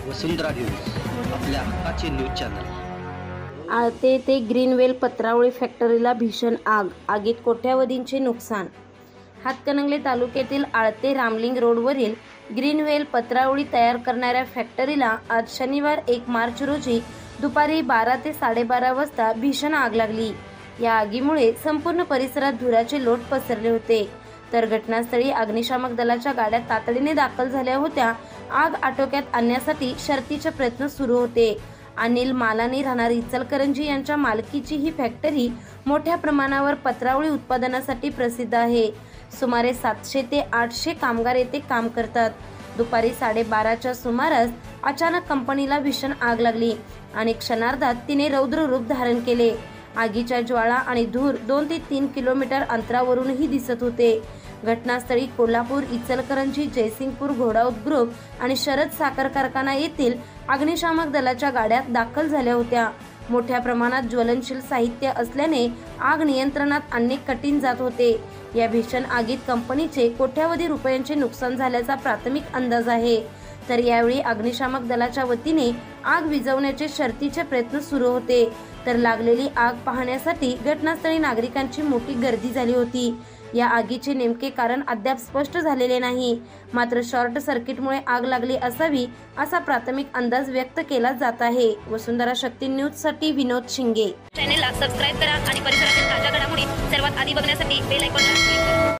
वसुंधरा news आपल्या हक्काचे news channel. Alte ते ग्रीनवेल पत्रावळी फॅक्टरीला भीषण आग, आगीत कोट्यावधींचे नुकसान। हातकणंगले तालुक्यातील आळते रामलिंग रोडवरील ग्रीनवेल पत्रावळी तयार करणाऱ्या फॅक्टरीला आज शनिवार 1 मार्च रोजी दुपारी 12 ते 12:30 वाजता भीषण आग लागली। या आगीमुळे संपूर्ण परिसरात धुराचे लोट पसरले होते, तर घटनास्थळी अग्निशामक दलाच्या गाड्या तातडीने दाखल झाल्या होत्या। आग आटोक्यात आणण्यासाठी शर्थीचे प्रयत्न सुरू होते। अनिल मालानी राहणार इचलकरंजी यांच्या मालकीची ही फॅक्टरी मोठ्या प्रमाणावर पत्रावळी उत्पादनासाठी प्रसिद्ध आहे। सुमारे 700 ते 800 कामगार येथे काम करतात। दुपारी 12:30च्या सुमारास अचानक कंपनीला भीषण आग लागली आणि क्षणार्धात तिने रौद्र रूप धारण केले। आगीच्या ज्वाळा आणि धूर 2 ते 3 किलोमीटर अंतरावरूनही दिसत होते। घटनास्थळी कोल्हापूर, इचलकरंजी, जयसिंगपूर, घोडावत ग्रुप आणि शरद साखर कारखाना येथील अग्निशामक दलाच्या गाड्या दाखल झाल्या होत्या। मोठ्या प्रमाणात ज्वलनशील साहित्य असल्याने आग नियंत्रणात आणणे कठीण जात होते। या भीषण आगीत कंपनीचे कोट्यावधी रुपयांचे नुकसान झाल्याचा प्राथमिक अंदाज आहे। तर यावेळी अग्निशामक दलाच्या वतीने आग विझवण्याचे शर्थीचे प्रयत्न सुरू होते, तर लागलेली आग पाहण्यासाठी घटनास्थळी नागरिकांची मोठी गर्दी झाली होती। या आगीचे नेमके कारण अद्याप स्पष्ट झालेले नाही, मात्र शॉर्ट सर्किटमुळे आग लागली असावी असा प्राथमिक अंदाज व्यक्त केला जात आहे। वसुंधरा शक्ती न्यूज साठी विनोद शिंगे। चॅनेलला सबस्क्राइब करा आणि परिसरातील ताज्या घडामोडी सर्वात आधी बघण्यासाठी बेल आयकॉनला क्लिक करा।